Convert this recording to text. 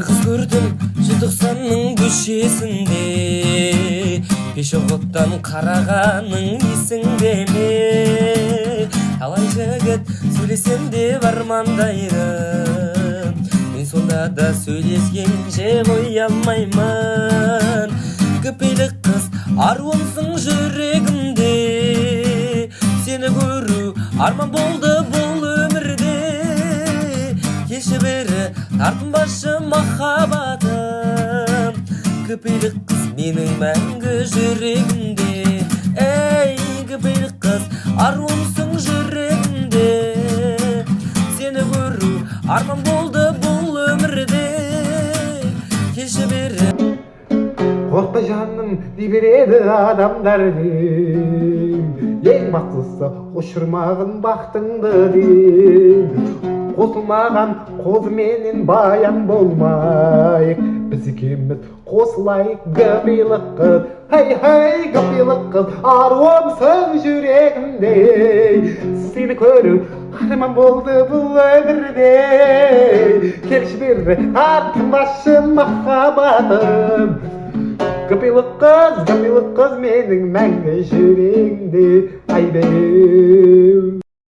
Bir kız gördüm Желтоқсанның көшесінде, пешоходтан қарағаның есіңде ме? Талай жігіт сөйлесем деп армандаймын, мен сонда да сөйлескенше қоя алмаймын. Көпейлік қыз аруымсың жүрегімде, сені көру арман болды бұл өмірде. Келші бері тартынбашы махаббатым, көпейлік қыз менің мәңгі жүрегімде. Ей, көпейлік қыз аруымсың жүрегімде, сені көру арман болды бұл өмірде. Келші бері. Korkma canım diberedi adamlar deyim, ең бақытлысы ұшырмағын бақтыңды deyim. Қосылмаған қозыменен баян болмайық, біз екеуміз қосылайық көпейлік қыз. Хей, көпейлік қыз, аруымсың жүрегімде, сені көру арман болды бұл өмірде. Келші бері тартынбашы махаббатым, көпейлік қыз менің мәңгі жүрегімде. Ай беу.